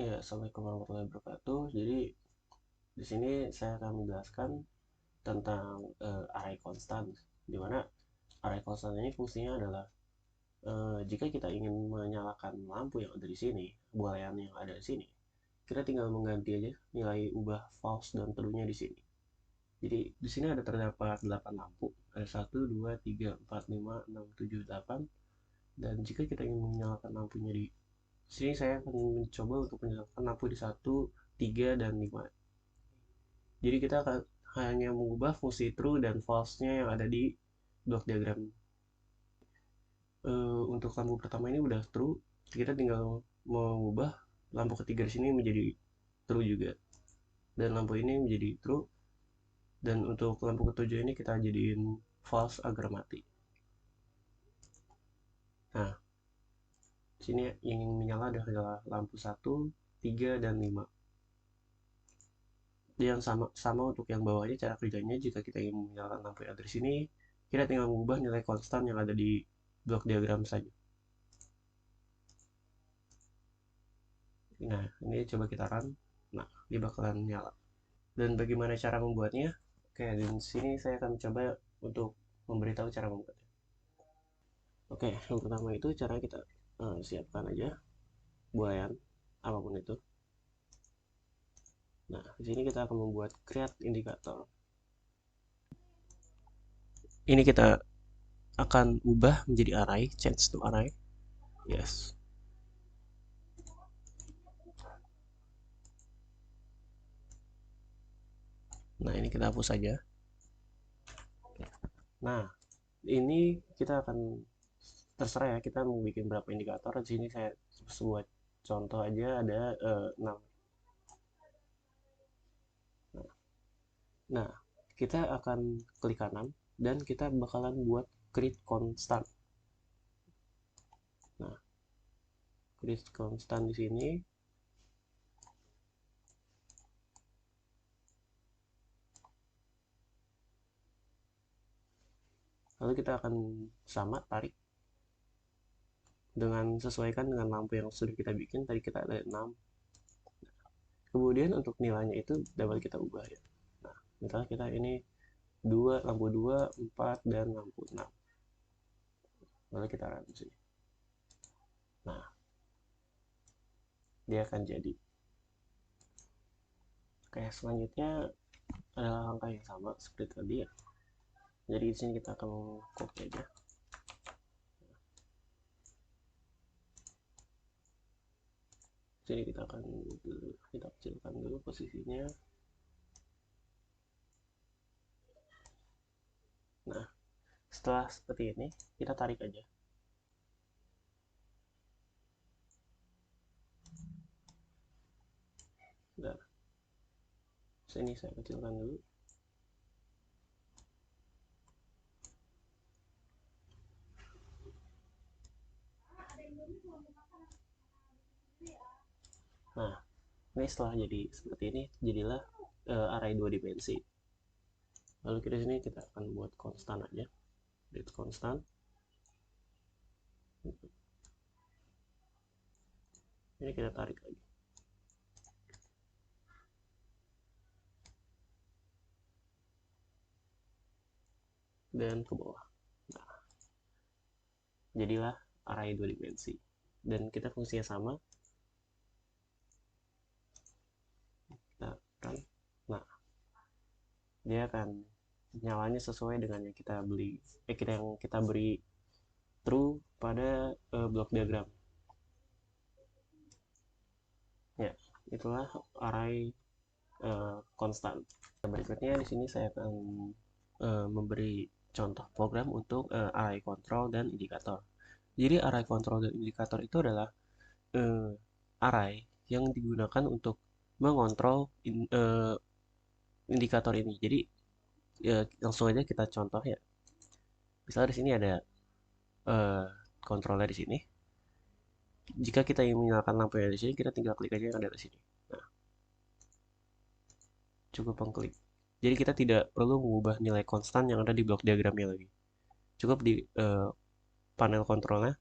Ya, assalamualaikum warahmatullahi wabarakatuh. Jadi di sini saya akan menjelaskan tentang array konstan, di mana array konstan ini fungsinya adalah jika kita ingin menyalakan lampu yang ada di sini, boolean yang ada di sini, kita tinggal mengganti aja nilai ubah false dan true-nya di sini. Jadi di sini ada terdapat 8 lampu, ada 1, 2, 3, 4, 5, 6, 7, 8. Dan jika kita ingin menyalakan lampunya di sini, saya akan mencoba untuk menyalakan lampu di 1, 3, dan 5. Jadi kita akan hanya mengubah fungsi true dan false-nya yang ada di blok diagram. Untuk lampu pertama ini udah true, kita tinggal mengubah lampu ketiga di sini menjadi true juga, dan lampu ini menjadi true, dan untuk lampu ketujuh ini kita jadiin false agar mati. Nah, sini yang menyala adalah lampu 1, 3, dan 5. Yang sama untuk yang bawahnya, cara kerjanya jika kita ingin menyalakan lampu yang ada di sini, kita tinggal mengubah nilai konstan yang ada di blok diagram saja. Nah, ini coba kita run. Nah, dia bakalan nyala. Dan bagaimana cara membuatnya? Oke, di sini saya akan coba untuk memberitahu cara membuatnya. Oke, yang pertama itu cara kita siapkan aja boolean apapun itu. Nah, di sini kita akan membuat create indikator. Ini kita akan ubah menjadi array, change to array. Yes. Nah, ini kita hapus saja. Nah, ini kita akan terserah ya, kita mau bikin berapa indikator. Di sini saya sebuah contoh aja, ada 6. Nah, kita akan klik kanan dan kita bakalan buat create constant. Nah, create constant di sini. Lalu kita akan sama tarik dengan sesuaikan dengan lampu yang sudah kita bikin. Tadi kita ada 6. Kemudian untuk nilainya itu dapat kita ubah ya. Nah, misalnya kita ini 2, lampu 2, 4, dan lampu 6. Lalu kita run di sini. Nah, dia akan jadi. Oke, selanjutnya adalah langkah yang sama seperti tadi ya. Jadi di sini kita akan copy aja. Sini kita akan kita kecilkan dulu posisinya. Nah, setelah seperti ini, kita tarik aja. Nah, sini saya kecilkan dulu. Nah, ini setelah jadi seperti ini, jadilah array 2 dimensi. Lalu kita sini kita akan buat konstan aja, read konstan. Ini kita tarik lagi. Dan ke bawah. Nah, jadilah array 2 dimensi. Dan kita fungsinya sama. Kita run. Nah, dia akan nyalanya sesuai dengan yang kita beli, yang kita beri true pada blok diagram. Ya, itulah array konstan. Berikutnya di sini saya akan memberi contoh program untuk array control dan indikator. Jadi array control dan indikator itu adalah array yang digunakan untuk mengontrol indikator ini. Jadi langsung aja kita contoh ya. Misalnya di sini ada controller di sini. Jika kita ingin menyalakan lampu yang ada di sini, kita tinggal klik aja yang ada di sini. Nah, cukup mengklik. Jadi kita tidak perlu mengubah nilai konstan yang ada di blok diagramnya lagi. Cukup di panel kontrolnya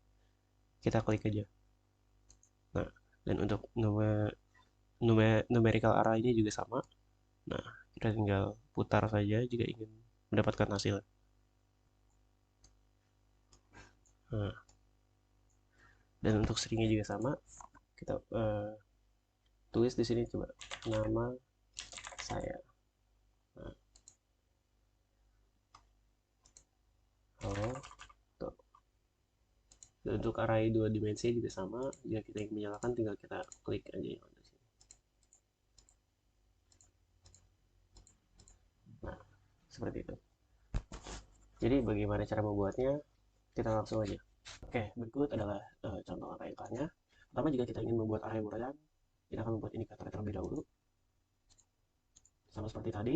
kita klik aja. Nah, dan untuk numerical array-nya juga sama. Nah, kita tinggal putar saja jika ingin mendapatkan hasil. Nah, dan untuk stringnya juga sama. Kita tulis di sini coba nama saya. Nah, halo. Tuh. Dan untuk array 2 dimensi juga sama. Jika kita ingin menyalakan, tinggal kita klik aja yang ada sini. Nah, seperti itu. Jadi bagaimana cara membuatnya? Kita langsung aja. Oke, berikut adalah contoh array nya. Pertama, jika kita ingin membuat array boolean, kita akan membuat indikator terlebih dahulu. Sama seperti tadi,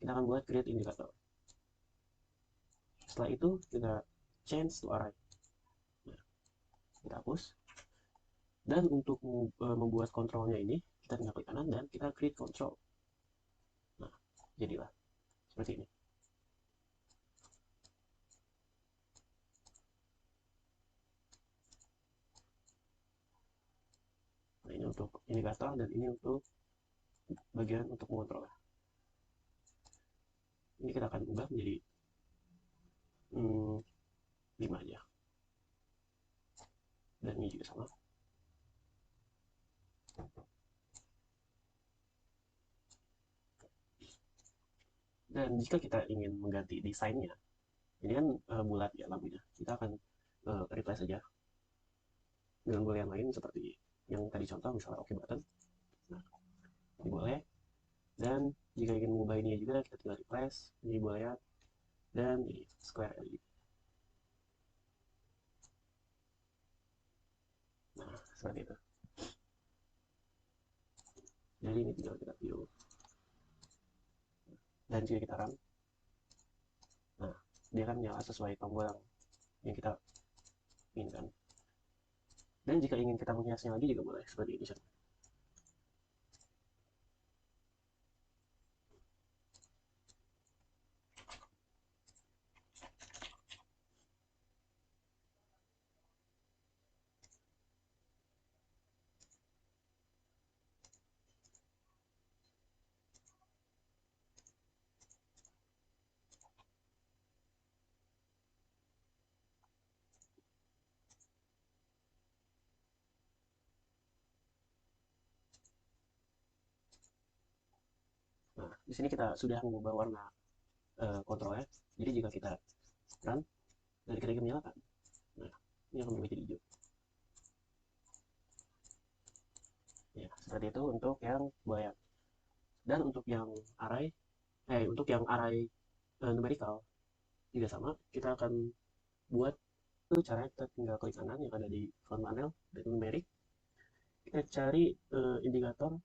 kita akan buat create indikator. Setelah itu, kita change to array. Nah, kita hapus. Dan untuk membuat kontrolnya ini, kita tinggal klik kanan dan kita create control. Nah, jadilah seperti ini. Nah, ini untuk indikator dan ini untuk bagian untuk mengontrol. Ini kita akan ubah menjadi 5 aja. Dan ini juga sama. Dan jika kita ingin mengganti desainnya, ini kan bulat ya lampunya, kita akan replace saja dengan boolean lain seperti yang tadi contoh, misalnya OK button. Nah, ini boleh. Dan jika ingin mengubah ini juga, kita tinggal replace ini boolean dan ini square LED. Nah, seperti itu. Jadi ini tinggal kita view. Dan jika kita run, nah, dia akan nyala sesuai tombol yang kita inginkan. Dan jika ingin kita menghiasnya lagi juga boleh, seperti ini. Nah, di sini kita sudah mengubah warna kontrolnya. Jadi jika kita run dan kita ingin menyalakan, nah, ini akan berubah jadi hijau. Ya, seperti itu untuk yang boolean. Dan untuk yang array numerical juga sama. Kita akan buat itu caranya, kita tinggal klik kanan yang ada di front panel dan numeric. Kita cari indikator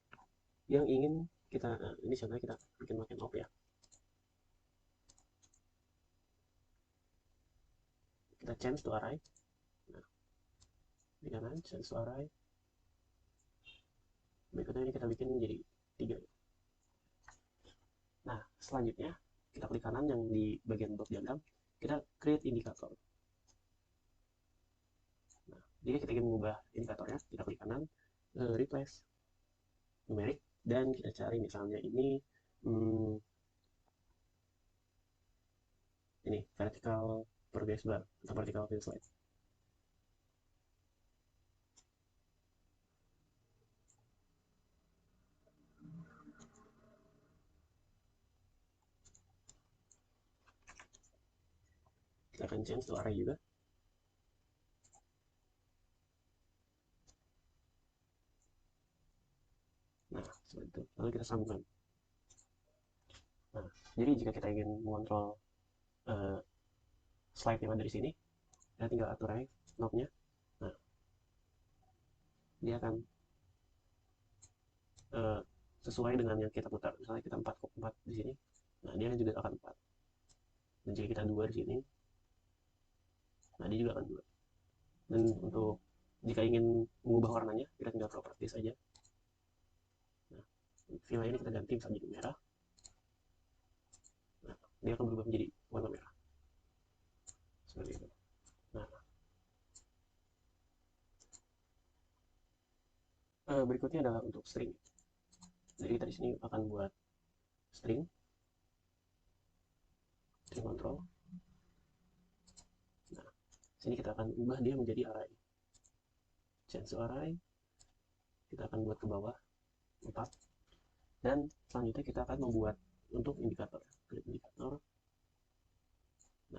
yang ingin kita ini contohnya kita bikin makin op ya. Kita change to array. Nah, di kanan change to array. Berikutnya ini kita bikin menjadi 3. Nah, selanjutnya kita klik kanan yang di bagian blok diagram, kita create indikator. Nah, jika kita ingin mengubah indikatornya, kita klik kanan, replace numeric, dan kita cari misalnya ini vertical progress bar atau vertical fill slide. Kita akan change to array juga. Nah, seperti itu. Lalu kita sambungkan. Nah, jadi jika kita ingin mengontrol slide yang ada di sini, kita tinggal atur aja knob-nya. Nah, dia akan sesuai dengan yang kita putar. Misalnya kita 4 di sini, nah dia juga akan 4. Dan jika kita 2 di sini, nah dia juga akan 2. Dan untuk jika ingin mengubah warnanya, kita tinggal properties saja. Nah, fill ini kita ganti misalnya jadi merah. Nah, dia akan berubah menjadi warna merah. Seperti itu. Nah, berikutnya adalah untuk string. Jadi kita di sini akan buat string control. Nah, sini kita akan ubah dia menjadi array. Change to array. Kita akan buat ke bawah 4. Dan selanjutnya kita akan membuat untuk indikator. Klik indikator.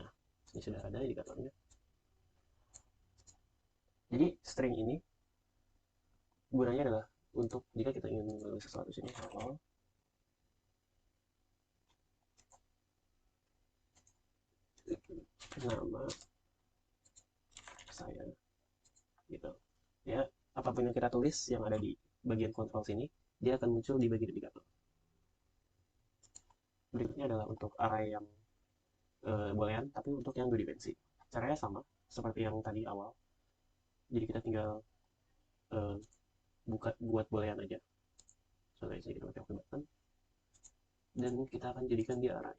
Nah, ini sudah ada indikatornya. Jadi string ini gunanya adalah untuk jika kita ingin menulis sesuatu sini hello nama saya gitu ya, apapun yang kita tulis yang ada di bagian kontrol sini dia akan muncul di bagian indikator. Berikutnya adalah untuk array yang boolean tapi untuk yang 2 dimensi. Caranya sama seperti yang tadi awal, jadi kita tinggal buat boolean aja. Contohnya kita pakai button dan kita akan jadikan dia array.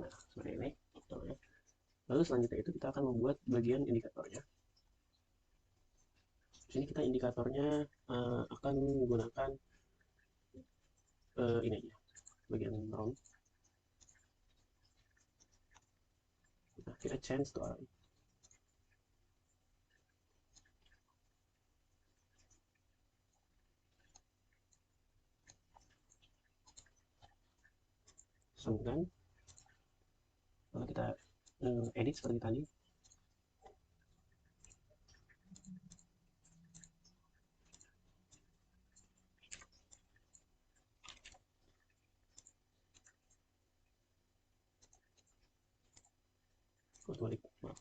Nah, seperti ini contohnya. Lalu selanjutnya itu kita akan membuat bagian indikatornya. Di sini kita indikatornya akan menggunakan ini aja, bagian round. Nah, kita change to array. Sambungkan. Lalu kita edit seperti tadi. Balik. Maaf.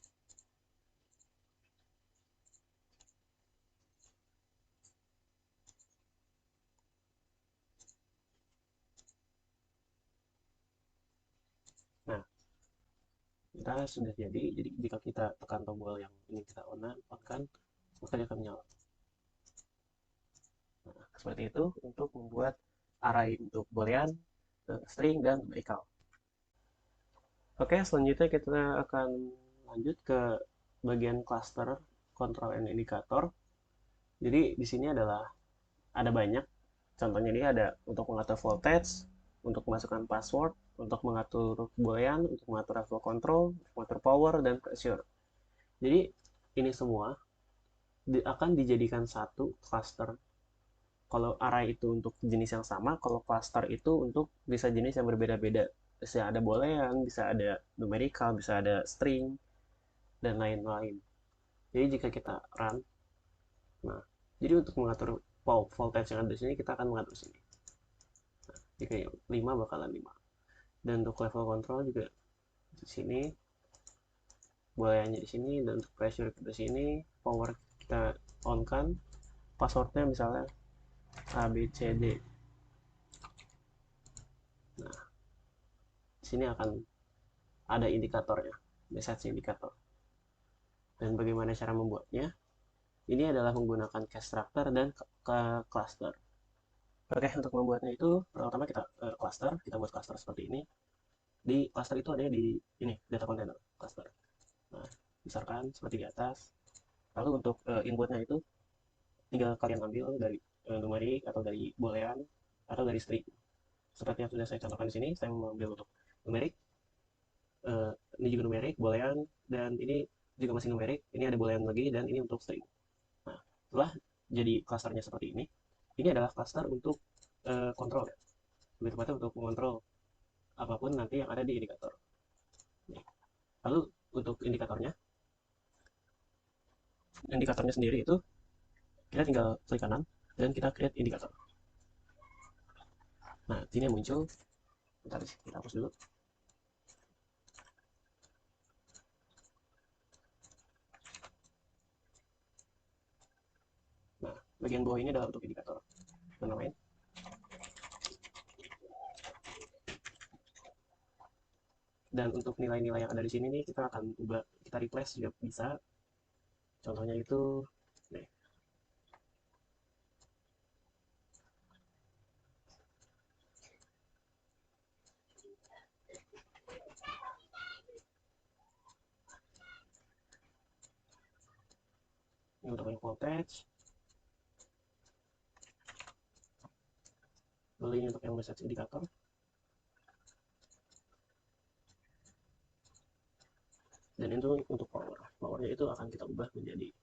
Nah, kita sudah jadi jika kita tekan tombol yang ingin kita on-kan, maka dia akan menyala. Nah, seperti itu untuk membuat array untuk boolean, string, dan numerical. Oke, selanjutnya kita akan lanjut ke bagian cluster control and indicator. Jadi di sini adalah ada banyak. Contohnya ini ada untuk mengatur voltage, untuk memasukkan password, untuk mengatur boolean, untuk mengatur level control, untuk mengatur power, dan pressure. Jadi ini semua akan dijadikan satu cluster. Kalau array itu untuk jenis yang sama, kalau cluster itu untuk bisa jenis yang berbeda-beda. Bisa ada boolean, bisa ada numerical, bisa ada string, dan lain-lain. Jadi jika kita run, nah, jadi untuk mengatur voltage yang ada di sini, kita akan mengatur sini. Nah, jika 5 bakalan 5. Dan untuk level control juga di sini, booleannya di sini, dan untuk pressure di sini, power kita on kan, passwordnya misalnya ABCD. Nah, di sini akan ada indikatornya, message indikator. Dan bagaimana cara membuatnya? Ini adalah menggunakan constructor dan cluster. Oke, untuk membuatnya itu pertama kita cluster, kita buat cluster seperti ini. Di cluster itu ada di ini data container cluster. Nah, besarkan seperti di atas. Lalu untuk inputnya itu tinggal kalian ambil dari numerik atau dari boolean atau dari string. Seperti yang sudah saya contohkan di sini, saya mengambil untuk numerik. Ini juga numerik, boolean, dan ini juga masih numerik. Ini ada boolean lagi dan ini untuk string. Nah, setelah jadi clusternya seperti ini adalah cluster untuk kontrol ya. Lebih tepatnya untuk mengontrol apapun nanti yang ada di indikator. Lalu untuk indikatornya sendiri itu kita tinggal klik kanan dan kita create indikator. Nah, sini yang muncul, bentar kita hapus dulu. Nah, bagian bawah ini adalah untuk indikator. Namanya. Dan untuk nilai-nilai yang ada di sini nih kita akan ubah, kita replace juga bisa. Contohnya itu nih. Ini untuk yang voltage. Lalu ini untuk yang message indicator. Dan itu untuk power. Powernya itu akan kita ubah menjadi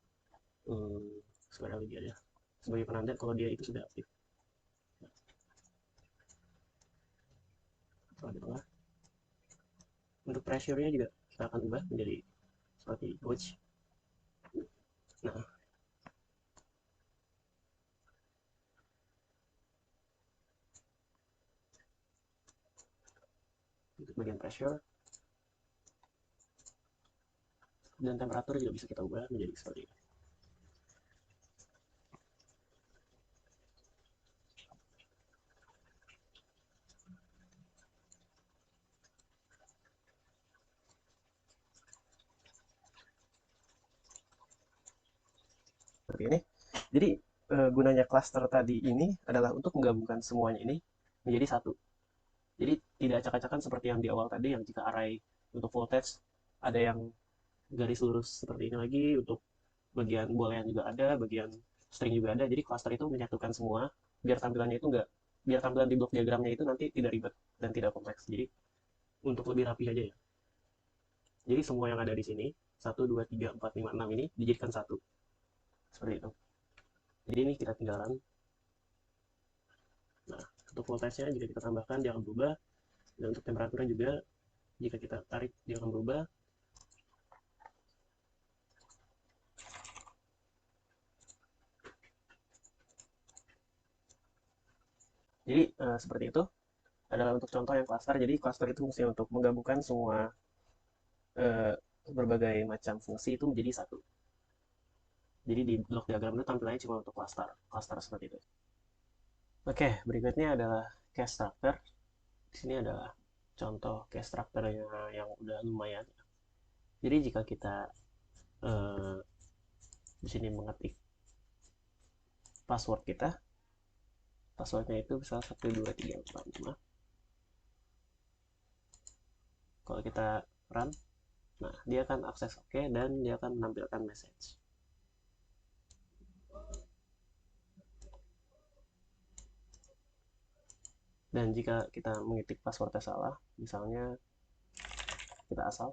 square LED aja. Sebagai penanda kalau dia itu sudah aktif. Kalau di tengah. Untuk pressure-nya juga kita akan ubah menjadi seperti gauge. Nah, untuk bagian pressure dan temperatur juga bisa kita ubah menjadi seperti ini. Seperti ini. Jadi gunanya cluster tadi ini adalah untuk menggabungkan semuanya ini menjadi satu. Jadi tidak acak-acakan seperti yang di awal tadi, yang jika array untuk voltage ada yang garis lurus seperti ini lagi, untuk bagian boolean juga ada, bagian string juga ada. Jadi cluster itu menyatukan semua biar tampilannya itu enggak, biar tampilan di blok diagramnya itu nanti tidak ribet dan tidak kompleks. Jadi untuk lebih rapi aja ya. Jadi semua yang ada di sini 1, 2, 3, 4, 5, 6 ini dijadikan satu seperti itu. Jadi ini kita tinggalkan. Nah, untuk voltage-nya jika kita tambahkan dia akan berubah, dan untuk temperaturnya juga jika kita tarik dia akan berubah. Jadi seperti itu adalah untuk contoh yang cluster. Jadi cluster itu fungsi untuk menggabungkan semua eh, berbagai macam fungsi itu menjadi satu. Jadi di blok diagram itu tampilannya cuma untuk cluster, cluster seperti itu. Oke, berikutnya adalah case structure. Di sini adalah contoh case structure-nya yang udah lumayan. Jadi jika kita eh, di sini mengetik password kita, passwordnya itu misal 1, 2, 3, 4, 5. Kalau kita run, nah dia akan akses oke, dan dia akan menampilkan message. Dan jika kita mengetik passwordnya salah, misalnya kita asal,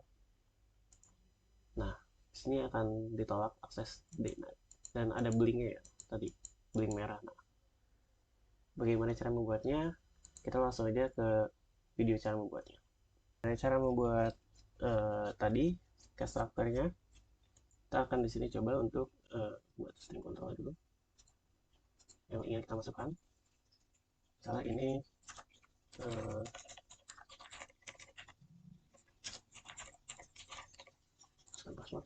nah di sini akan ditolak akses denied, dan ada blinknya ya tadi, blink merah. Nah, bagaimana cara membuatnya? Kita langsung aja ke video cara membuatnya. Nah, cara membuat tadi constructor-nya, kita akan di sini coba untuk buat string controller dulu yang ingin kita masukkan. Misalnya ini uh, password.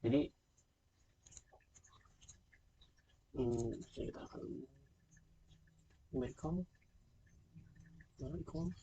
Jadi kita akan welcome equals.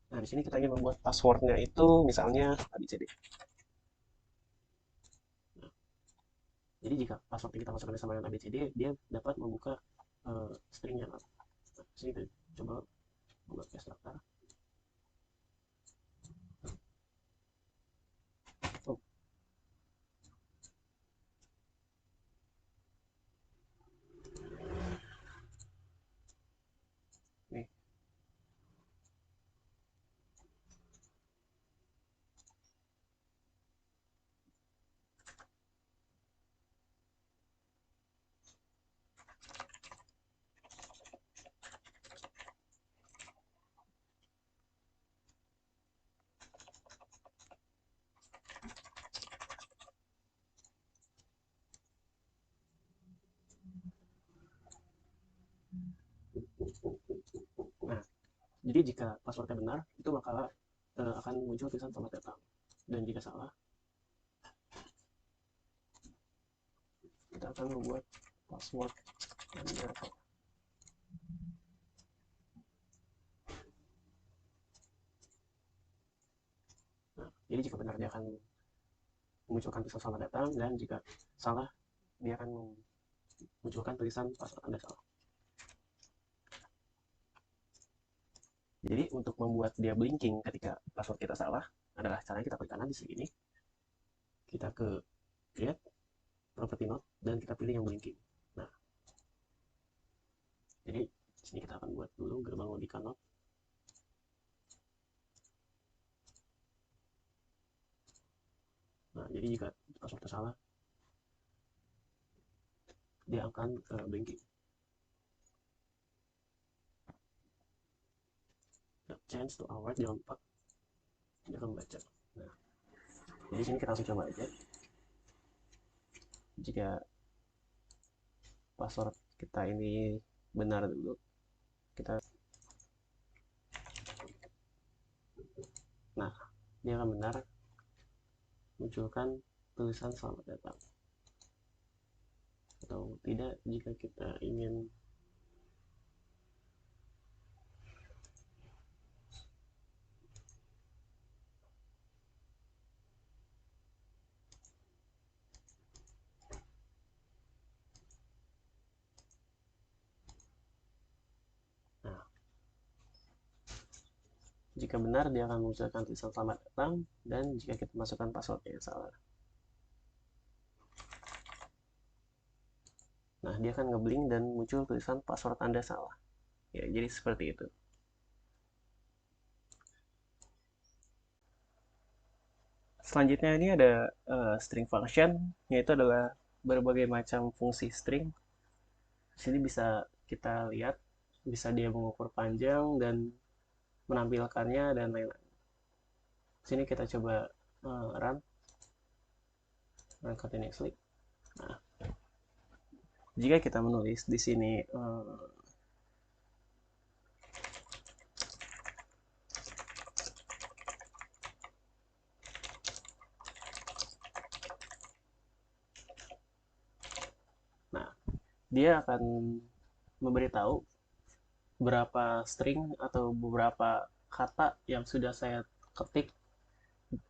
Nah, di sini kita ingin membuat passwordnya itu misalnya ABCD. Nah, jadi jika password yang kita masukkan sama dengan ABCD, dia dapat membuka stringnya. Nah, di sini kita coba buat constructor. Oh, nih. Jadi jika passwordnya benar, itu maka akan muncul tulisan selamat datang. Dan jika salah, kita akan membuat password yang benar. Nah, jadi jika benar dia akan memunculkan tulisan selamat datang, dan jika salah dia akan memunculkan tulisan password Anda salah. Jadi untuk membuat dia blinking ketika password kita salah adalah caranya kita klik kanan di sini, kita ke create property node dan kita pilih yang blinking. Nah, jadi di sini kita akan buat dulu gerbang logika node. Nah, jadi jika password salah, dia akan blinking. Change to await, jangan lupa dia akan membaca. Nah, jadi sini kita langsung coba aja. Jika password kita ini benar dulu, kita, nah dia akan benar munculkan tulisan selamat datang. Atau tidak jika kita ingin jika benar, dia akan munculkan tulisan selamat datang, dan jika kita masukkan passwordnya yang salah. Nah, dia akan ngeblink dan muncul tulisan password Anda salah. Ya, jadi seperti itu. Selanjutnya ini ada string function, yaitu adalah berbagai macam fungsi string. Di sini bisa kita lihat, bisa dia mengukur panjang dan menampilkannya dan lain-lain. Sini kita coba run continuously. Nah, jika kita menulis di sini nah, dia akan memberitahu berapa string atau beberapa kata yang sudah saya ketik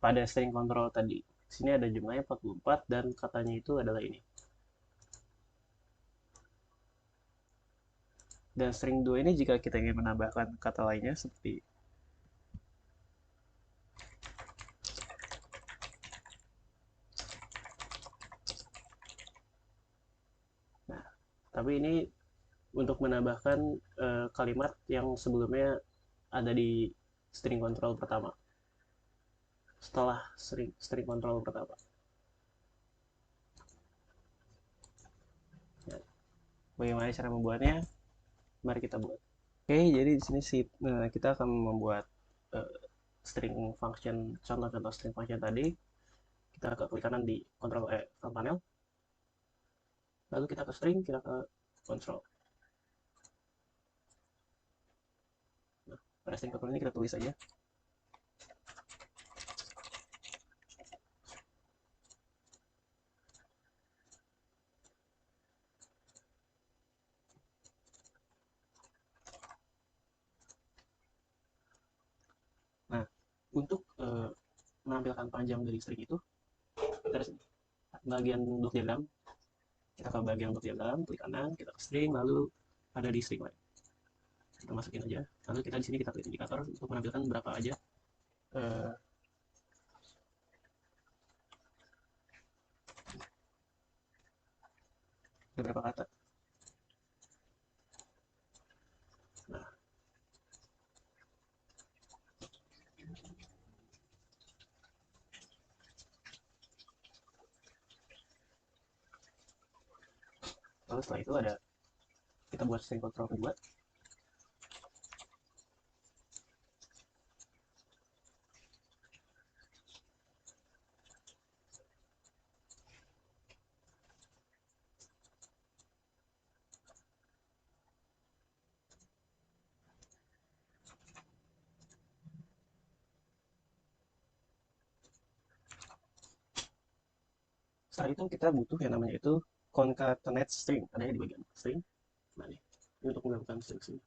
pada string control tadi. Sini ada jumlahnya 44 dan katanya itu adalah ini. Dan string 2 ini jika kita ingin menambahkan kata lainnya seperti nah, tapi ini untuk menambahkan kalimat yang sebelumnya ada di string control pertama. Setelah string control pertama. Nah, bagaimana cara membuatnya? Mari kita buat. Oke, jadi di sini kita akan membuat string function, contoh-contoh string function tadi. Kita ke klik kanan di control front panel. Lalu kita ke string, kita ke control. Nah, pada string control ini kita tulis saja. Nah, untuk menampilkan panjang dari string itu, kita ada bagian blok diagram. Kita ke bagian blok diagram, klik kanan, kita ke string, lalu ada di string lain. Kita masukin aja. Lalu kita di sini kita klik indikator untuk menampilkan berapa aja beberapa kata. Nah, lalu setelah itu ada kita buat string control kedua. setelah itu kita butuh yang namanya itu concatenate string, ada di bagian string. Nah ini untuk melakukan string.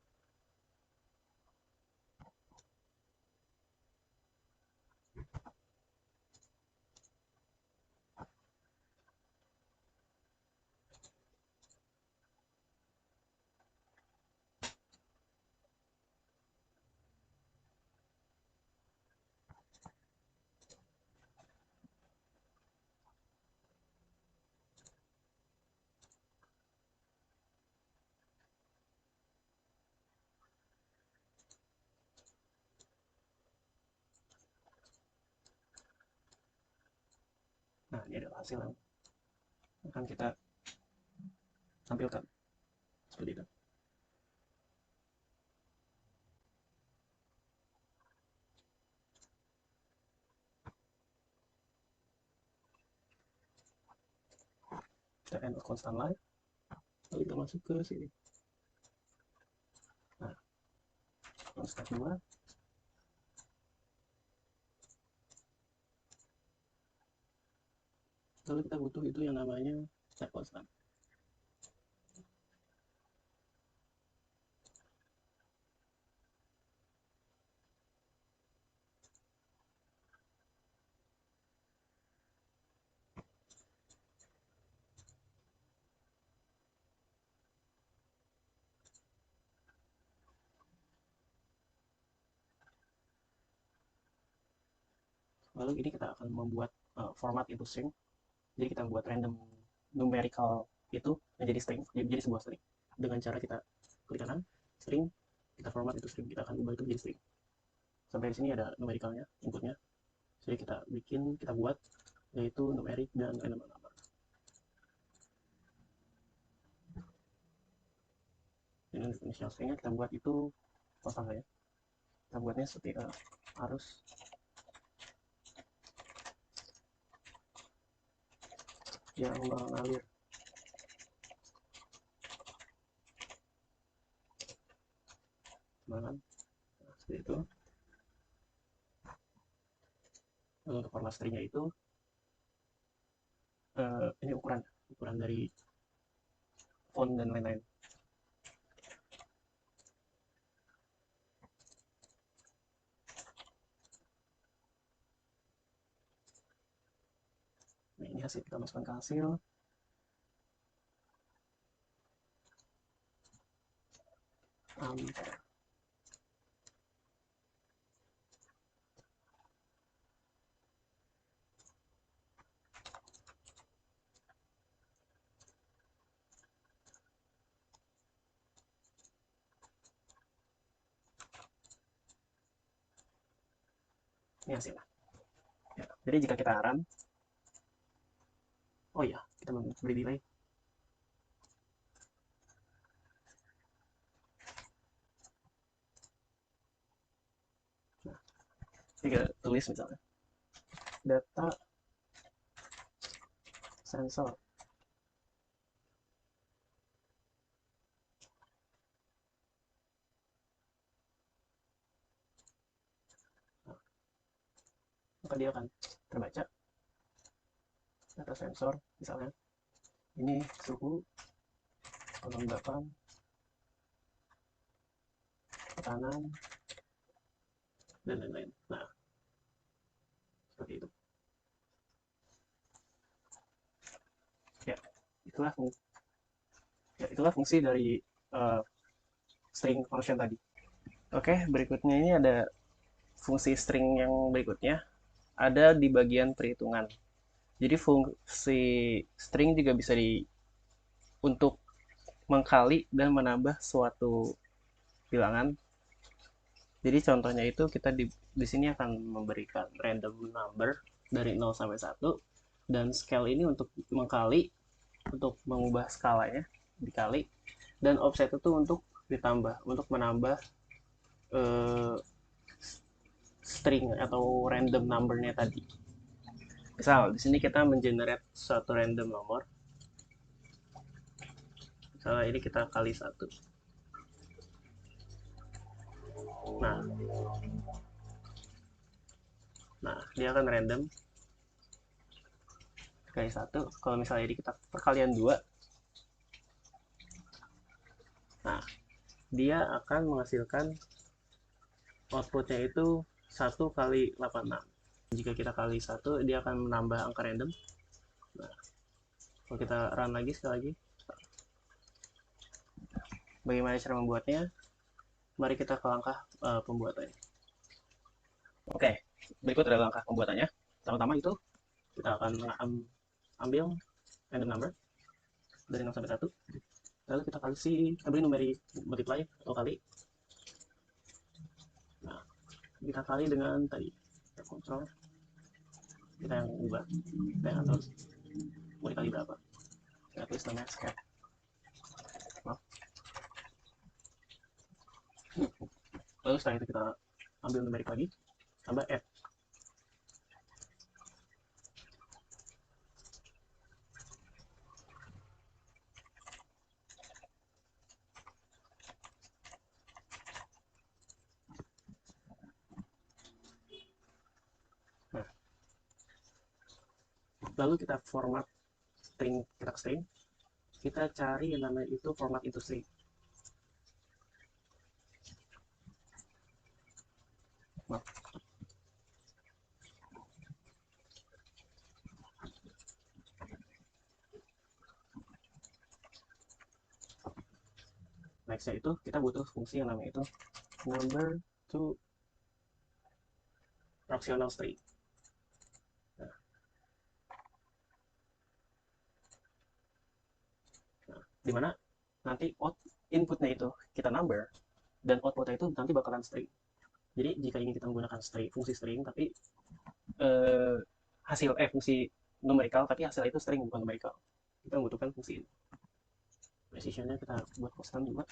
Nah ini adalah hasil yang akan kita tampilkan seperti itu. Kita end of constant line, lalu kita masuk ke sini. Nah, step 2, lalu kita butuh itu yang namanya step constant. Lalu ini kita akan membuat format itu string. Jadi kita buat random numerical itu menjadi string, jadi sebuah string. Dengan cara kita klik kanan, string, kita format itu string, kita akan ubah itu menjadi string. Sampai di sini ada numericalnya, inputnya. Jadi kita bikin, kita buat, yaitu numeric dan random number. Ini initial stringnya kita buat itu kosong ya. Kita buatnya seperti harus yang mengalir. Nah, seperti itu. Lalu untuk format stringnya itu ini ukuran dari font dan lain-lain. Nah, ini hasil, kita masukkan ke hasil. Ini hasilnya. Ya, jadi jika kita run, oh iya, kita beri delay. Nah, jika tulis misalnya, data sensor. Nah, maka dia akan terbaca data sensor, misalnya, ini suhu 08, tekanan, dan lain-lain. Nah, seperti itu. Ya, itulah fungsi dari string function tadi. Oke, berikutnya ini ada fungsi string yang berikutnya, ada di bagian perhitungan. Jadi fungsi string juga bisa untuk mengkali dan menambah suatu bilangan. Jadi contohnya itu kita di sini akan memberikan random number dari 0 sampai 1 dan scale ini untuk mengkali, untuk mengubah skalanya dikali, dan offset itu untuk ditambah, untuk menambah string atau random numbernya tadi. Misal di sini kita mengenerate suatu random nomor. Misalnya ini kita kali 1. Nah, dia akan random. kali 1. Kalau misalnya ini kita perkalian 2, nah dia akan menghasilkan outputnya itu 1 kali 86. Jika kita kali 1, dia akan menambah angka random. Nah, kalau kita run lagi sekali lagi, bagaimana cara membuatnya? Mari kita ke langkah pembuatannya. Oke, berikut adalah langkah pembuatannya. Pertama-tama itu kita akan ambil random number dari 0 sampai 1. Lalu kita kasih beri numeric multiply atau kali. Nah, kita kali dengan tadi kita kontrol, kita yang ubah, kita yang atur mau dikali berapa. Saya tulis namanya scat. Maaf. Lalu setelah itu kita ambil numeric lagi, tambah add. Nah, lalu kita format string, kita ke string, kita cari yang namanya itu format into string. Maaf. Nextnya itu kita butuh fungsi yang namanya itu number to fractional string. Nah, dimana nanti inputnya itu kita number dan outputnya itu nanti bakalan string. Jadi jika ingin kita menggunakan string, fungsi string tapi eh, fungsi numerical tapi hasil itu string bukan numerical, kita membutuhkan fungsi ini. Precisionnya kita buat constant juga.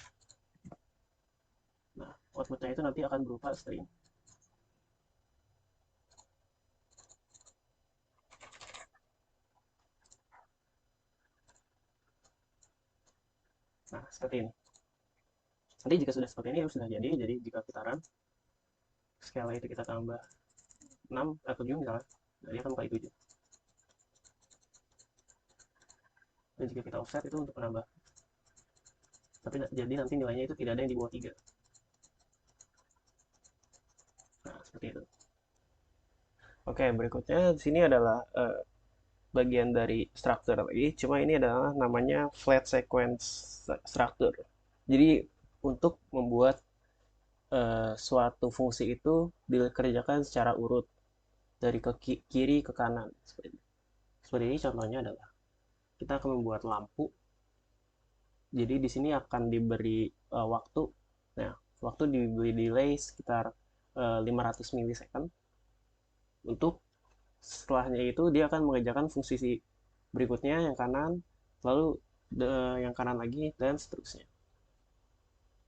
Nah, outputnya itu nanti akan berupa string. Nah, seperti ini. Nanti jika sudah seperti ini, ya sudah jadi. Jadi jika kita run, skala itu kita tambah 6 atau 7 misalnya, nah dia akan kali 7. Dan jika kita offset itu untuk menambah. Tapi jadi nanti nilainya itu tidak ada yang di bawah 3. Nah, seperti itu. Oke, berikutnya di sini adalah bagian dari structure lagi. Cuma ini adalah namanya flat sequence structure. Jadi untuk membuat suatu fungsi itu dikerjakan secara urut dari kiri ke kanan. Seperti ini contohnya adalah kita akan membuat lampu. Jadi di sini akan diberi waktu. Nah, waktu diberi delay sekitar 500 milisecond. Untuk setelahnya itu dia akan mengerjakan fungsi berikutnya yang kanan, lalu yang kanan lagi dan seterusnya.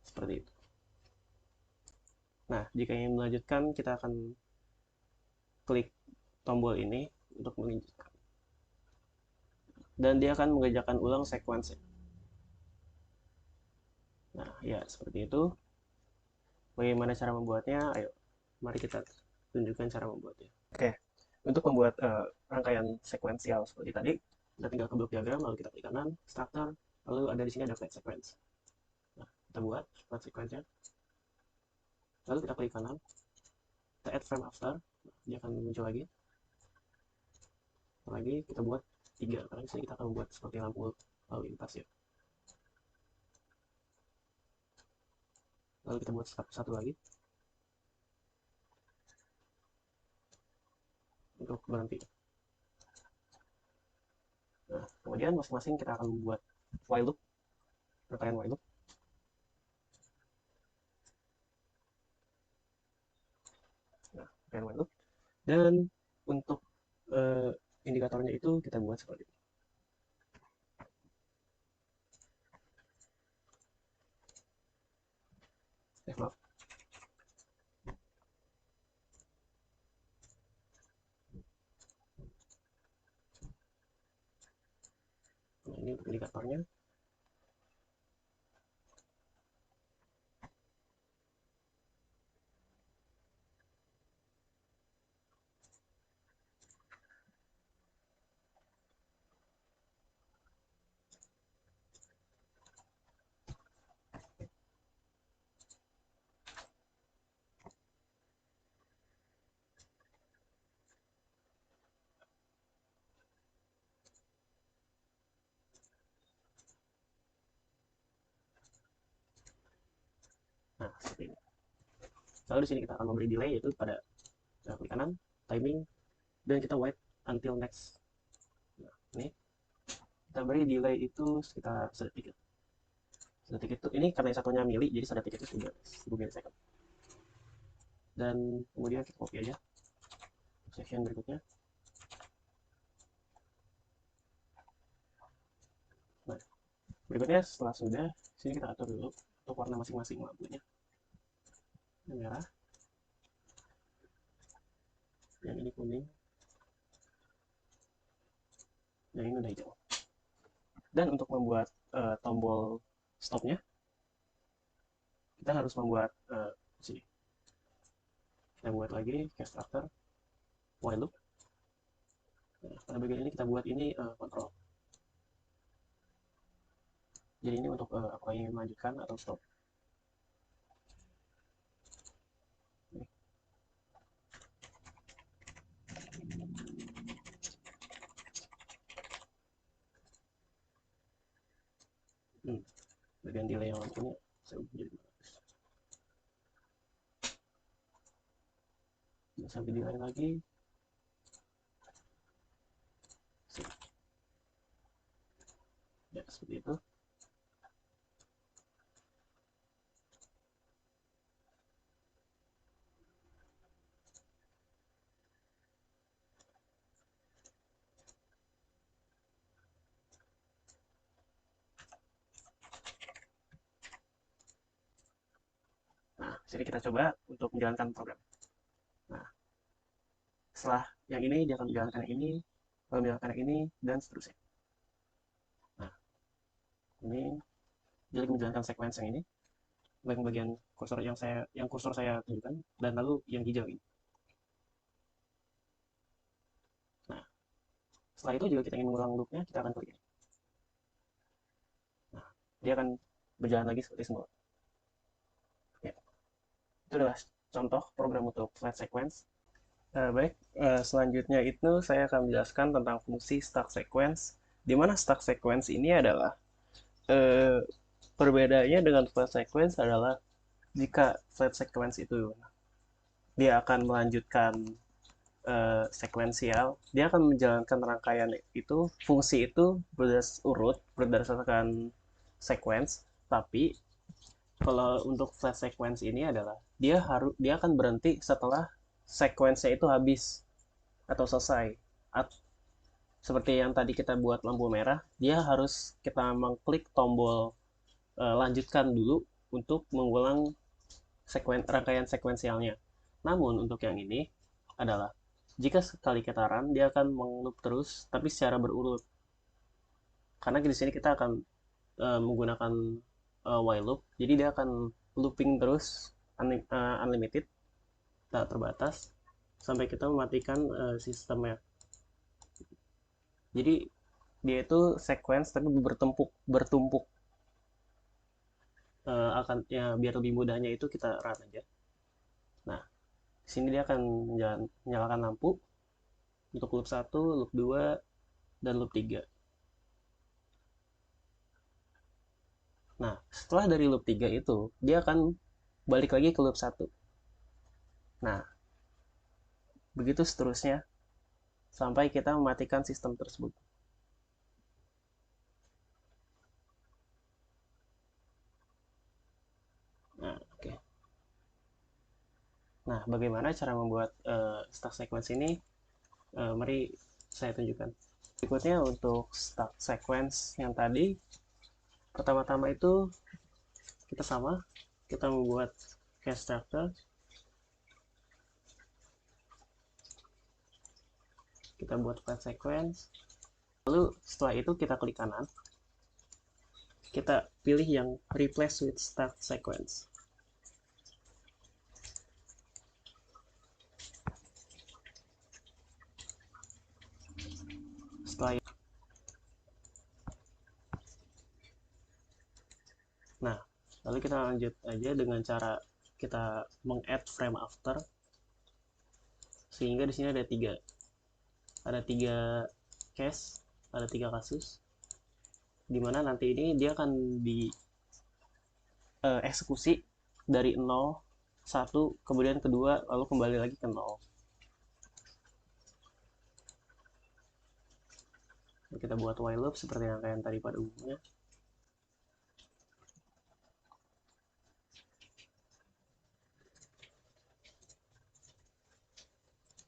Seperti itu. Nah, jika ingin melanjutkan kita akan klik tombol ini untuk melanjutkan. Dan dia akan mengerjakan ulang sequence. Nah, ya seperti itu. Bagaimana cara membuatnya? Ayo, mari kita tunjukkan cara membuatnya. Oke, untuk membuat rangkaian sekuensial seperti tadi, kita tinggal ke blok diagram, lalu kita klik kanan, structure, lalu ada di sini ada flat sequence. Nah, kita buat flat sequence-nya. Lalu kita klik kanan, kita add frame after, dia akan muncul lagi. Lagi kita buat 3, karena di sini kita akan membuat seperti lampu lalu lintas ya. Lalu kita buat satu lagi untuk berhenti. Nah, kemudian masing-masing kita akan membuat while loop, rangkaian while loop. Nah, rangkaian while loop. Dan untuk indikatornya itu kita buat seperti ini. Maaf. Nah, ini untuk indikatornya. Nah, seperti ini. Lalu di sini kita akan memberi delay, yaitu pada klik kanan, timing, dan kita wait until next. Nah, ini kita beri delay itu sekitar sedetik. Sedetik itu, ini karena satunya mili, jadi sedetik itu sudah 1000 milisecond. Dan kemudian kita copy aja section berikutnya. Nah, berikutnya setelah sudah, sini kita atur dulu untuk warna masing-masing lampunya. Yang merah, yang ini kuning, yang ini udah hijau. Dan untuk membuat tombol stopnya, kita harus membuat sini. Kita buat lagi constructor while loop. Nah, pada bagian ini kita buat ini kontrol. Jadi ini untuk apakah ingin melanjutkan atau stop. Bagian delay yang lampunya saya ubah jadi bagus. Nah, sampai delay lagi. Ya, seperti itu. Nah, sini kita coba untuk menjalankan program. Nah, setelah yang ini, dia akan menjalankan yang ini, menjalankan yang ini, dan seterusnya. Nah, ini dia lagi menjalankan sequence yang ini, bagian kursor yang kursor saya tunjukkan, dan lalu yang hijau ini. Nah, setelah itu juga kita ingin mengulang loopnya, kita akan klik ini. Nah, dia akan berjalan lagi seperti semula. Ya, itu adalah contoh program untuk flat sequence. Baik, selanjutnya itu saya akan menjelaskan tentang fungsi stack sequence, di mana stack sequence ini adalah perbedaannya dengan flat sequence adalah jika flat sequence itu dia akan melanjutkan sekuensial, dia akan menjalankan rangkaian itu, fungsi itu urut berdasarkan sequence, tapi kalau untuk flat sequence ini adalah dia akan berhenti setelah sequence-nya itu habis atau selesai. Seperti yang tadi kita buat lampu merah, dia harus kita mengklik tombol lanjutkan dulu untuk mengulang rangkaian sekuensialnya. Namun untuk yang ini adalah jika sekali kita run, dia akan mengloop terus tapi secara berurut. Karena di sini kita akan menggunakan while loop, jadi dia akan looping terus unlimited, tak terbatas sampai kita mematikan sistemnya. Jadi dia itu sequence tapi bertumpuk. Akan ya biar lebih mudahnya itu kita run aja. Nah, di sini dia akan menyalakan lampu untuk loop 1, loop 2, dan loop 3. Nah, setelah dari loop 3 itu, dia akan balik lagi ke loop 1. Nah, begitu seterusnya sampai kita mematikan sistem tersebut. Nah, oke. Nah, bagaimana cara membuat stack sequence ini? Mari saya tunjukkan. Berikutnya untuk stack sequence yang tadi, pertama-tama itu kita membuat constructor, kita buat flat sequence, lalu setelah itu kita klik kanan, kita pilih yang replace with stack sequence. Setelah itu, nah, lalu kita lanjut aja dengan cara kita meng-add frame after, sehingga di sini ada tiga case, ada 3 kasus, dimana nanti ini dia akan di eksekusi dari 0, 1, kemudian kedua, lalu kembali lagi ke 0. Kita buat while loop seperti yang kayak tadi pada umumnya.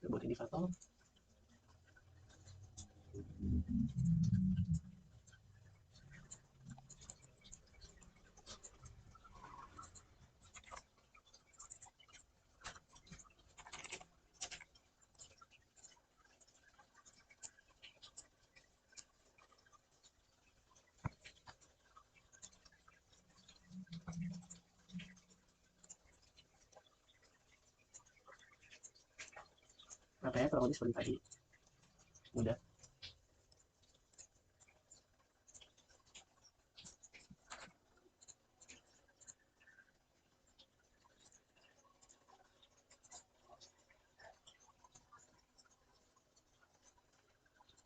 Kita buat indikator. Makanya kurang lebih seperti tadi. Mudah.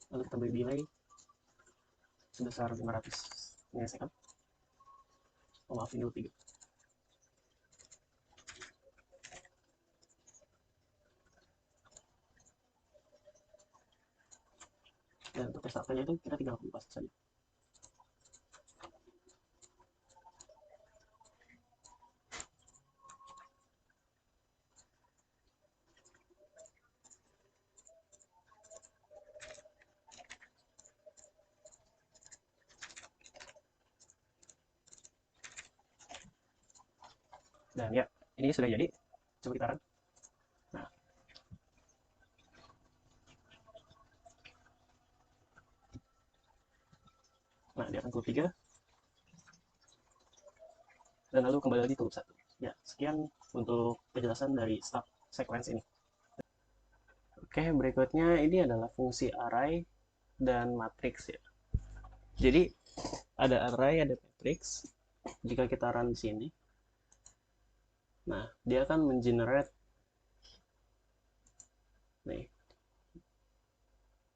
Lalu kita beri delay sebesar 500 milisecond. Oh, maaf, ini 3. Dan untuk testanya itu kita tinggal kupas saja. Dan ya, ini sudah jadi. Coba kita run. Nah, dia akan kelup 3. Dan lalu kembali lagi kelup 1. Ya, sekian untuk penjelasan dari start sequence ini. Oke, berikutnya ini adalah fungsi array dan matrix ya. Jadi, ada array, ada matrix. Jika kita run di sini, nah, dia akan mengenerate. Nih,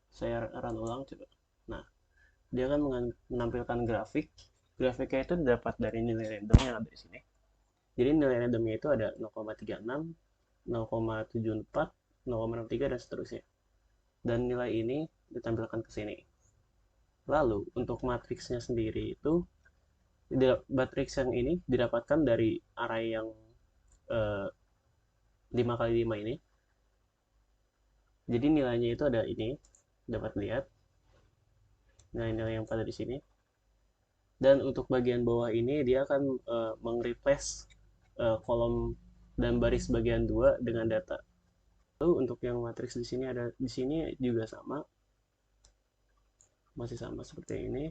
saya run ulang coba. Nah, dia akan menampilkan grafik. Grafiknya itu dapat dari nilai random yang ada di sini. Jadi nilai randomnya itu ada 0,36, 0,74, 0,63 dan seterusnya. Dan nilai ini ditampilkan ke sini. Lalu untuk matriksnya sendiri itu matriks yang ini didapatkan dari array yang 5x5 ini. Jadi nilainya itu ada ini, dapat lihat nilai-nilai yang pada di sini. Dan untuk bagian bawah ini dia akan meng-replace kolom dan baris bagian 2 dengan data. Lalu untuk yang matriks di sini ada di sini juga sama. Masih sama seperti ini.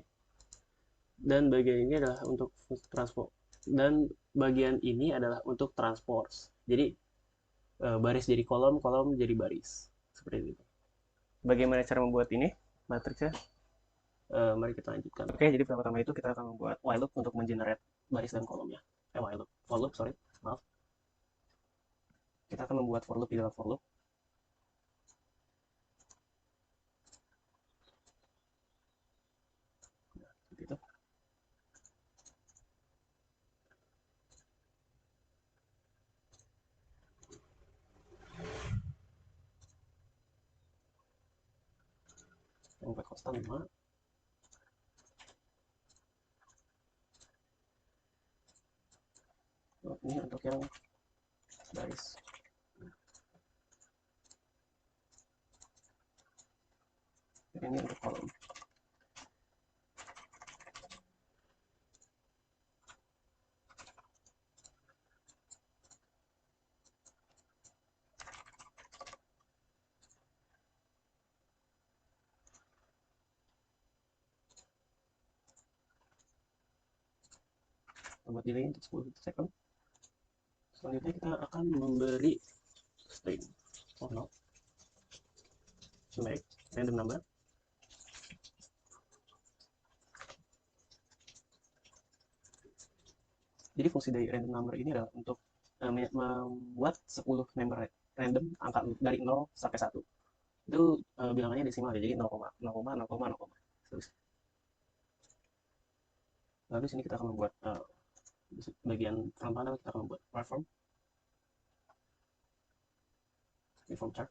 Dan bagian ini adalah untuk transport. Dan bagian ini adalah untuk transport. Jadi baris jadi kolom, kolom jadi baris. Seperti itu. Bagaimana cara membuat ini matriksnya? Mari kita lanjutkan. Oke, jadi pertama-tama itu kita akan membuat while loop untuk mengenerate baris dan kolomnya. While loop, for loop, sorry, maaf. Kita akan membuat for loop di dalam for loop. Nah, seperti itu. Yang konstan 5. Oh, ini untuk yang baris. Ini untuk kolom. Buat delay untuk 10 second. Selanjutnya kita akan memberi string no select random number. Jadi fungsi dari random number ini adalah untuk membuat 10 number random angka dari 0 sampai 1. Itu bilangannya desimal ya, jadi 0, 0, 0, 0, terus. Lalu di sini kita akan membuat bagian front panel kita akan membuat waveform chart.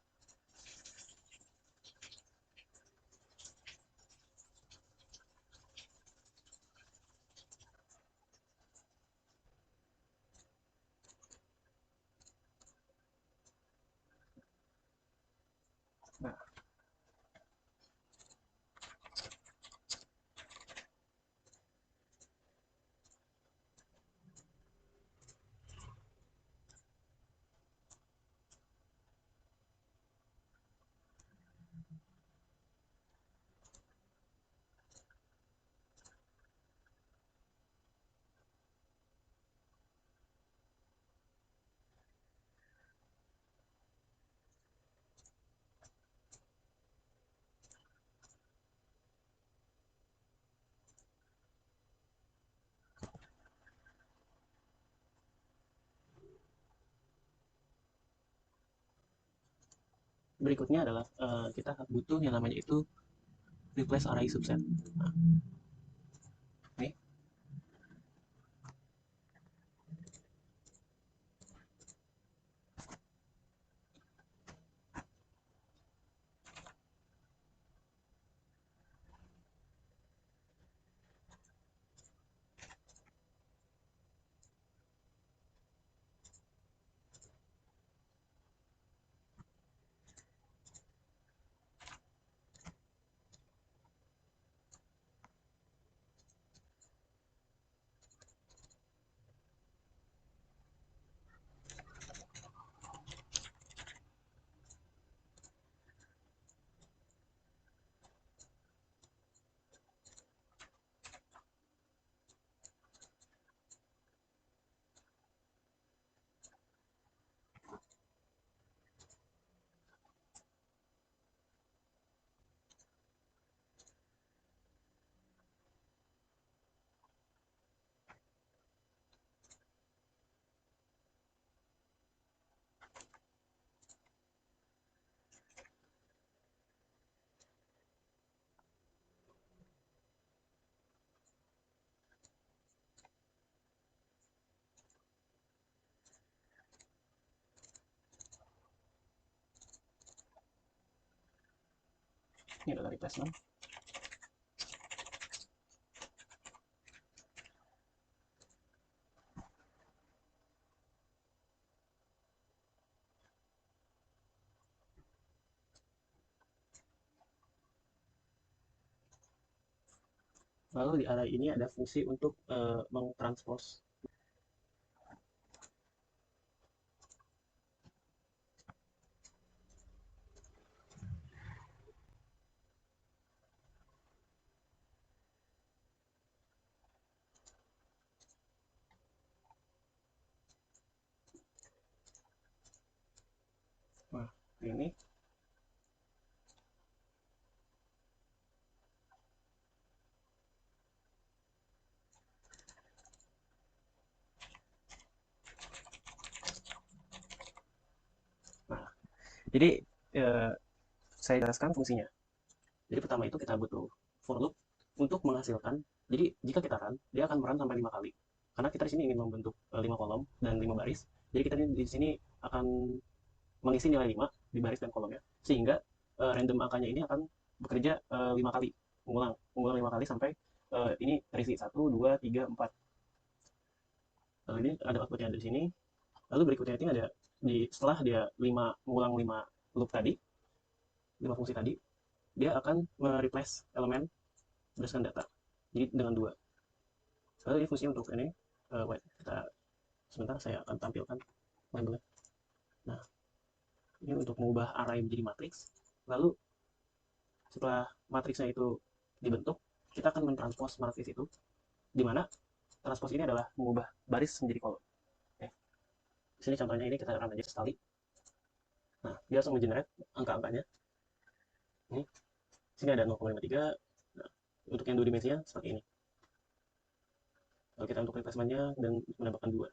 Nah, berikutnya adalah kita butuh yang namanya itu replace array subset. Nah, ini adalah replacement. Lalu di array ini ada fungsi untuk mengtranspose. Nah, ini nah, jadi saya jelaskan fungsinya. Jadi pertama itu kita butuh for loop untuk menghasilkan. Jadi jika kita run, dia akan merun sampai 5 kali. Karena kita di sini ingin membentuk 5 kolom dan 5 baris. Jadi kita di sini akan mengisi nilai 5 di baris dan kolomnya. Sehingga random angkanya ini akan bekerja 5 kali. Mengulang 5 kali sampai ini terisi 1, 2, 3, 4. Lalu ini ada outputnya di sini. Lalu berikutnya ini ada setelah dia mengulang 5 loop tadi, 5 fungsi tadi, dia akan mereplace elemen berdasarkan data. Jadi dengan 2. Lalu ini fungsi untuk ini, wait, kita sebentar saya akan tampilkan labelnya. Nah, ini untuk mengubah array menjadi matriks. Lalu setelah matriksnya itu dibentuk, kita akan mentranspose matriks itu, di mana transpose ini adalah mengubah baris menjadi kolom. Oke. Di sini contohnya ini kita run aja sekali. Nah, dia langsung mengenerate angka-angkanya. Ini, sini ada 0,53. Nah, untuk yang 2 dimensinya seperti ini. Lalu kita untuk replacementnya dan menambahkan 2.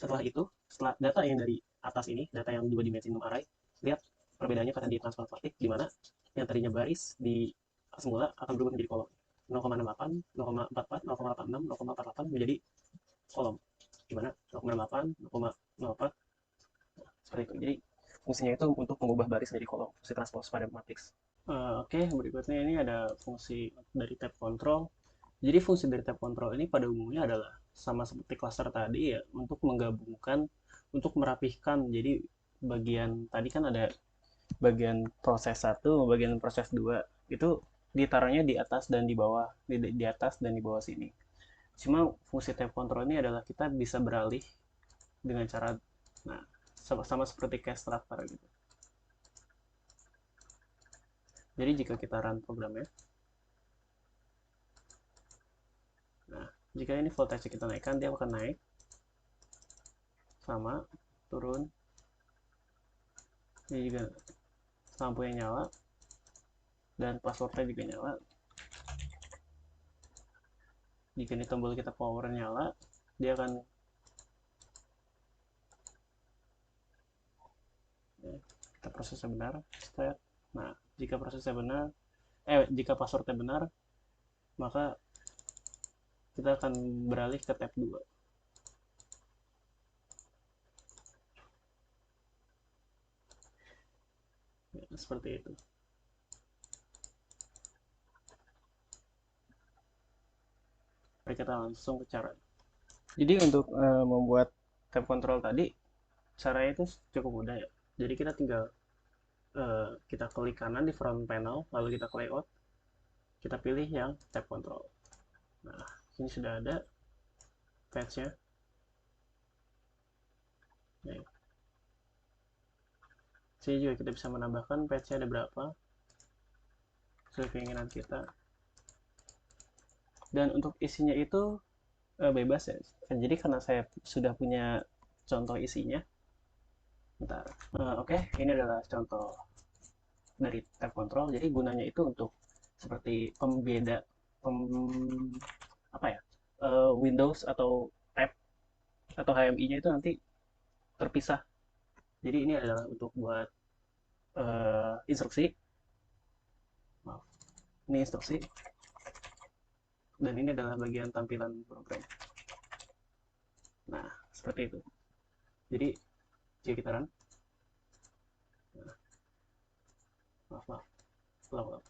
Setelah itu, setelah data yang dari atas ini, data yang 2 dimensi array, lihat perbedaannya karena di transform vertik, di mana yang tadinya baris di semula akan berubah menjadi kolom. 0,68, 0,44, 0,86, 0,48 menjadi kolom, di mana 0,8, 0,04 seperti itu. Jadi fungsinya itu untuk mengubah baris dari kolom, fungsi transpose pada matriks. Oke, berikutnya ini ada fungsi dari tab control. Jadi fungsi dari tab control ini pada umumnya adalah sama seperti cluster tadi ya, untuk menggabungkan, untuk merapihkan. Jadi bagian tadi kan ada bagian proses 1, bagian proses 2 itu ditaruhnya di atas dan di bawah, di atas dan di bawah sini. Cuma fungsi tab control ini adalah kita bisa beralih dengan cara, nah, sama seperti cache structure gitu. Jadi jika kita run programnya, nah, jika ini voltage kita naikkan, dia akan naik, sama, turun, ini juga lampunya nyala, dan passwordnya juga nyala. Jika ini tombol kita power nyala, dia akan, kita prosesnya benar, start. Nah, jika prosesnya benar, jika passwordnya benar, maka kita akan beralih ke tab 2. Ya, seperti itu. Mari kita langsung ke cara. Jadi untuk membuat tab control tadi, caranya itu cukup mudah ya. Jadi kita tinggal kita klik kanan di front panel, lalu kita ke layout, kita pilih yang tab control. Nah, ini sudah ada patch-nya. Nah, sini juga kita bisa menambahkan patch-nya ada berapa sesuai keinginan kita. Dan untuk isinya itu bebas ya. Jadi karena saya sudah punya contoh isinya, bentar. Oke, ini adalah contoh dari tab control. Jadi gunanya itu untuk seperti pembeda, pem, apa ya, Windows atau tab atau HMI-nya itu nanti terpisah. Jadi ini adalah untuk buat instruksi. Maaf, ini instruksi. Dan ini adalah bagian tampilan program. Nah, seperti itu. Jadi jika kita run, nah, maaf, ulang.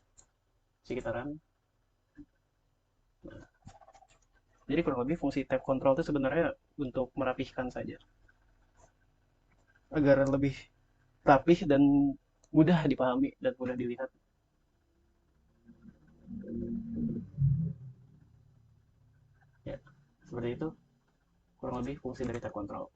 Jika kita run, nah, jadi kurang lebih fungsi tab control itu sebenarnya untuk merapihkan saja, agar lebih rapih dan mudah dipahami dan mudah dilihat. Ya, seperti itu kurang lebih fungsi dari tab control.